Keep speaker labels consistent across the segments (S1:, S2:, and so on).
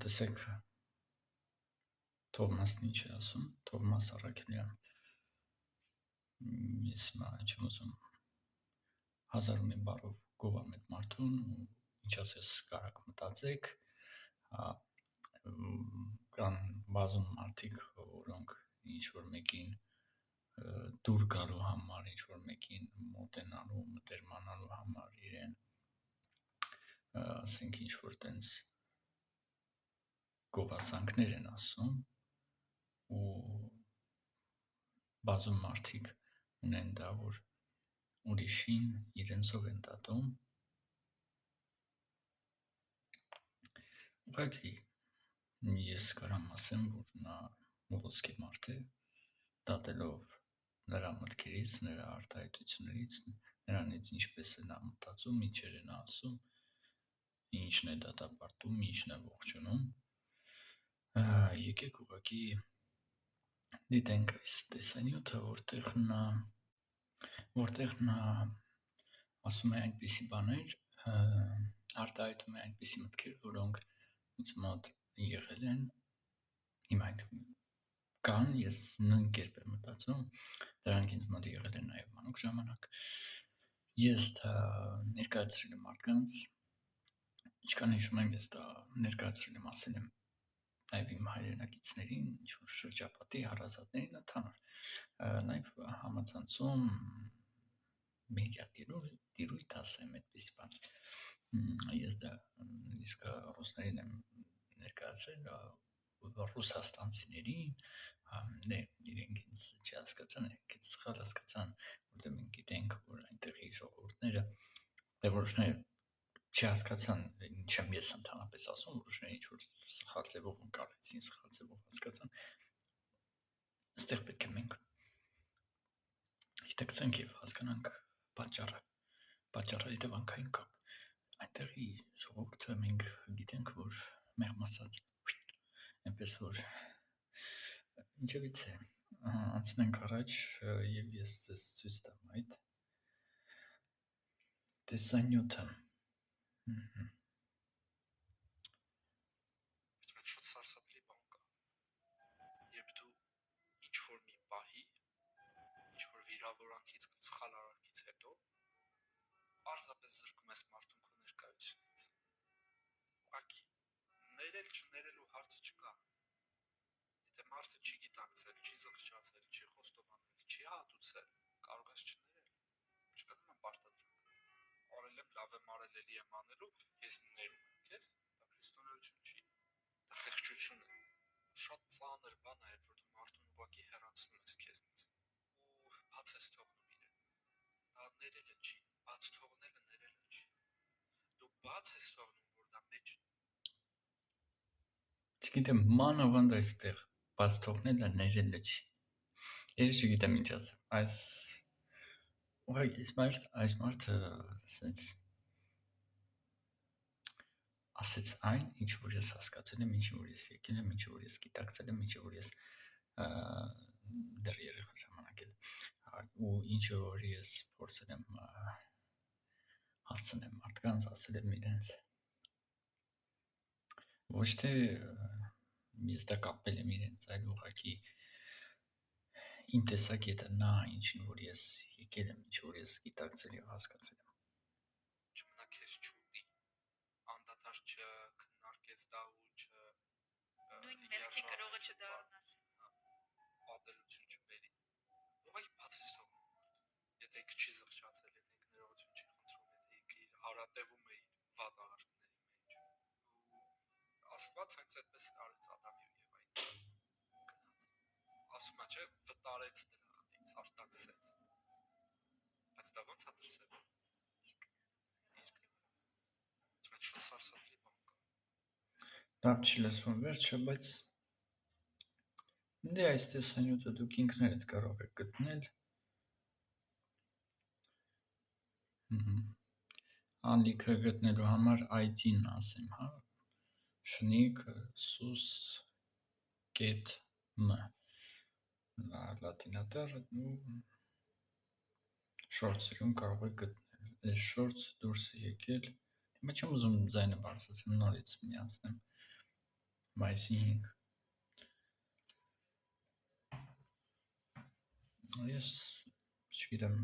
S1: Տեսեք, Թովմասն ինչ է ասում, Թովմաս Առաքելյան, ես հիմա չեմ ուզում հազարում եմ բարով գովամ այդ մարդուն, ինչ ասես կարակ մտածեք, կան բազում մարդիկ, որոնք ինչ-որ մեկին դուր գալու համար, ինչ-որ մեկին մոտենալու, մտերմանալու համար իրեն, ասենք ինչ-որ տենց գովասանքներ են ասում, ու բազում մարդիկ ունեն դա, որ ուրիշին իրենցով են դատում, ուղղակի ես կարամ ասեմ, որ նա ոսկե մարդ է, դատելով նրա մտքերից, նրա արտահայտություններից, նրանից ինչպես է նա մտածում, ինչեր է նա ասում, ինչն է դատապարտում, ինչն է ողջունում, եկեք ուղղակի դիտենք այս տեսանյութը, որտեղ նա ասում է այնպիսի բաներ, արտահայտում է այնպիսի մտքեր, որոնք ինձ մոտ եղել են, հիմա կան, ես նույն կերպ եմ մտածում, դրանք ինձ մոտ եղել են նաև մանուկ ժամանակ, ես դա ներկայացրել եմ մարդկանց, ինչքան հիշում եմ, ես դա ներկայացրել եմ, ասել եմ նաև իմ հայրենակիցներին, ինչ-որ շրջապատի հարազատներին, ընդհանուր, նաև համացանցում մեդիա տիրույթ ասեմ, այդպիսի բան, ես դա նույնիսկ ռուսներին եմ ներկայացրել, ռուսաստանցիներին, իրենք ինձ չհասկացան, իրենք ինձ սխալ հասկացան, որտեղ մենք գիտենք, որ այնտեղի ժողովուրդները, որոշները չհասկացան, ինչ եմ ես ընդհանրապես ասում, որոշները ինչ-որ սխալ ձևով ընկալեցին, սխալ ձևով հասկացան, այստեղ պետք է մենք գիտակցենք և հասկանանք պատճառը հետևանքային կապ, այնտեղի ժողովուրդը մենք գիտենք, որ մեղմ ասած, այնպես որ ինչևից է, անցնենք առաջ և ես ձեզ ցույց տամ այդ տեսանյութը,
S2: Շատ սարսափելի բան կա, երբ դու ինչ-որ մի պահի, ինչ-որ վիրավորանքից կամ սխալ արարքից հետո պարզապես զրկում ես մարդուն քո ներկայությունից, ուղղակի ներել չներելու հարց չկա, եթե մարդը չի գիտակցել, չի զղջացել, չի խոստովանել, չի հատուցել, կարող ես չներել, չկա նման պարտադրանք, արել եմ, լավ եմ արել, էլի եմ անելու, ես ներում եմ քեզ, դա քրիստոնեություն չի, դա խեղճություն է, շատ ծանր բան է, երբ որ դու մարդուն ուղղակի հեռացնում ես քեզնից ու բաց ես թողնում իրեն, դա ներելը չի, բաց թողնելը ներելը չի, դու բաց ես թողնում, որ դա մեջ
S1: չգիտեմ, մանավանդ այստեղ բաց թողնելը ներելը չի, ես չգիտեմ ինչ ասեմ, այս մարդը սենց ասեց այն, ինչ որ ես հասկացել եմ, ինչ որ ես եկել եմ, ինչ որ ես գիտակցել եմ, ինչ որ ես դեռ երեխա ժամանակ ու ինչ որ ես փորձել եմ հասցնել մարդկանց, ասել եմ իրենց ոչ թե ես դա կապել եմ իրենց, այլ ուղղակի իմ տեսակետը նա ինչին որ ես եկել եմ, ինչ որ ես գիտակցել եւ հասկացել եմ
S2: չմնա քեզ չուտի, անդադար չքննարկես դա ու
S3: նույն մեղքի կրողը չդառնաս,
S2: պատելություն չբերի, ուղղակի բաց ես թողնում մարդու, եթե ինքը չի զղջացել, եթե ինքը ներողություն չի խնդրում, եթե ինքը իր հարատևում է իր վատ արարքների մեջ, ու Աստված հենց այդպես արեց Ադամի ու Եվային, գնաց, ասում է, չէ, վտարեց դրախտից, արտաքսեց, բայց դա ոնց է դրսևորվում, բայց շատ սարսափելի բան կա,
S1: լավ չի լսվում վերջը, բայց դե այս տեսանյութը դուք ինքներդ կարող եք գտնել ալիքը գտնելու համար ID-ն ասեմ, հա, շնիկ սուս կետ մ լատինատար ու շորցերում կարող եք գտնել, այս շորց դուրս է եկել, հիմա չեմ ուզում ձայնը բարձրացնեմ, նորից միացնեմ, մայիսի 5 ես չգիտեմ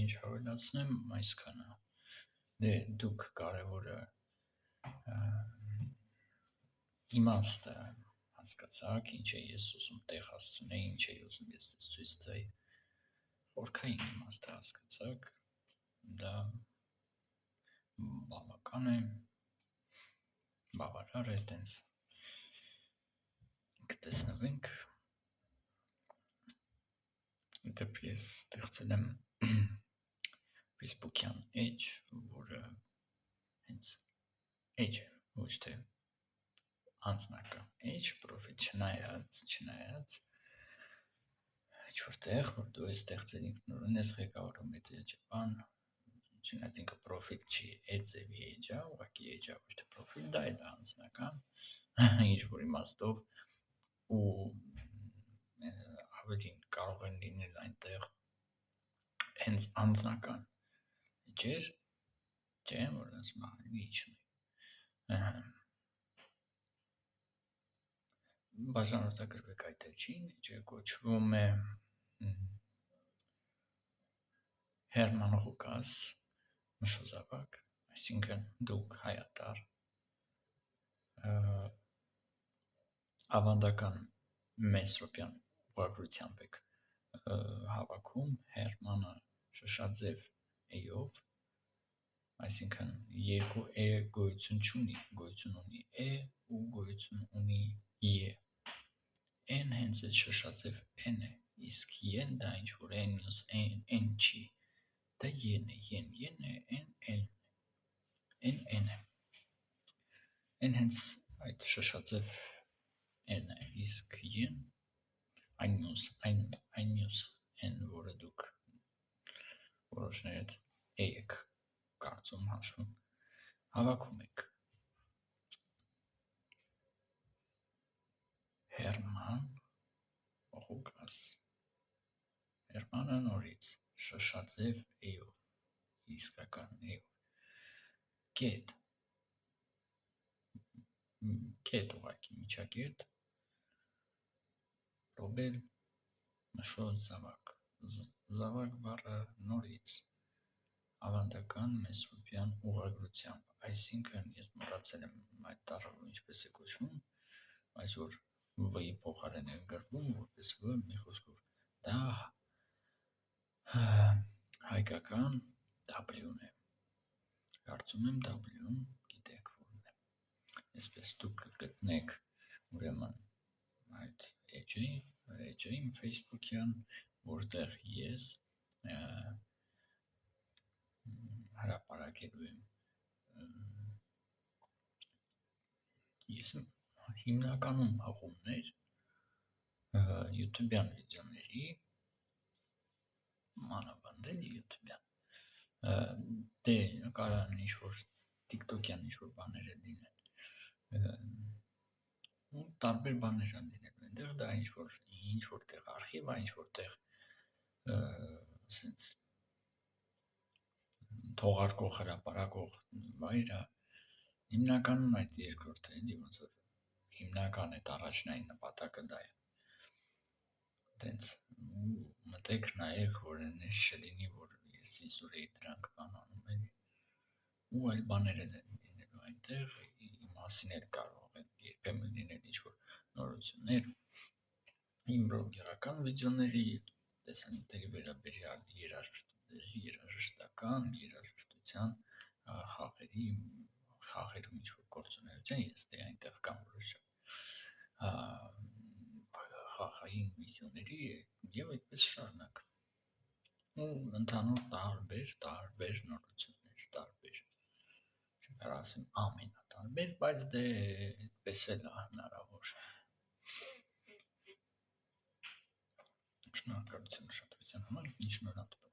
S1: ինչ հավելացնեմ այսքանը դե դուք կարևորը իմաստը հասկացաք ինչ է ես ուզում տեղ հասցնել ինչ է ուզում ես ցույց տալ որքան իմաստը հասկացաք դա բավական է բավարար է տենց կտեսնվենք դեպ ես ստեղծել եմ Facebook-յան էջ որը հենց էջ է ոչ թե անձնական էջ պրոֆիլ չնայած ինչ-որ տեղ որ դու ես ստեղծել ինքնուրույն ես ղեկավարում այդ էջը բան չնայած ինքը պրոֆիլ չի էջևի էջա ուղղակի էջա ոչ թե պրոֆիլ դա է դա անձնական ինչ-որ իմաստով ու ավելին կարող են լինել այնտեղ հենց անձնական էջեր չէ որ ասում են իջնի բաժանորդագրվեք այդ էջին էջը կոչվում է Հերման Ղուկաս մշոզավակ այսինքն դուք հայատար ավանդական մեսրոպյան ուղղագրությամբ եք հավաքում Հերմանը շշաձև էյով այսինքն երկու է գոյություն չունի գոյություն ունի է ու գոյություն ունի է n հենց այդ շշաձև n է իսկ yen դա ինչ որ n մյուս n չի դա yen է n է n հենց այդ շշաձև n է իսկ yen այն մյուս n որը դուք որոշներդ եք կարծում հաշվում հավաքում եք Հերման Ղուկաս Հերմանը նորից շշաձև էյով իսկական էյով կետ ուղղակի միջակետ ռոբել մշոզավակ զավակ բառը նորից ավանդական մեսրոպյան ուղղագրությամբ այսինքն ես մոռացել եմ այդ տառը ինչպես է կոչվում այս որ v-ի փոխարեն է գրվում որպես v մի խոսքով դա հայկական w-ն է կարծում եմ w-ն գիտեք որն է այսպես դուք գտնեք ուրեմն այդ էջը իմ Facebook-յան որտեղ ես հրապարակելու եմ ես հիմնականում հղումներ YouTube-յան վիդեոների մանավանդել YouTube-յան դե կարող են ինչ-որ TikTok-յան ինչ-որ բաներ լինեն ու տարբեր բաներ են լինելու այնտեղ դա ինչ-որ տեղ արխիվ է ինչ-որ տեղ սենց թողարկող հրապարակող վայր է հիմնականում այդ երկրորդը էլի ոնց որ հիմնական այդ առաջնային նպատակը դա է տենց մտեք նայեք որ այնպես չլինի որ ես իզուր էի դրանք բանանում էլի ու այլ բաներ են լինելու այնտեղ մասին էլ կարող են երբեմն լինել ինչ-որ նորություններ իմ բլոգերական վիդեոների տեսանյութերի վերաբերյալ երաժշտական երաժշտության խաղերում ինչ-որ գործունեության ես դե այնտեղ կամ որոշ խաղային վիդեոների եւ այդպես շարունակ ու ընդհանուր տարբեր նորություններ տարբեր չկարա ասեմ ամենատարբեր բայց դե այդպես էլ է հնարավոր շնորհակալություն ուշադրության համար ինչ շնորհատու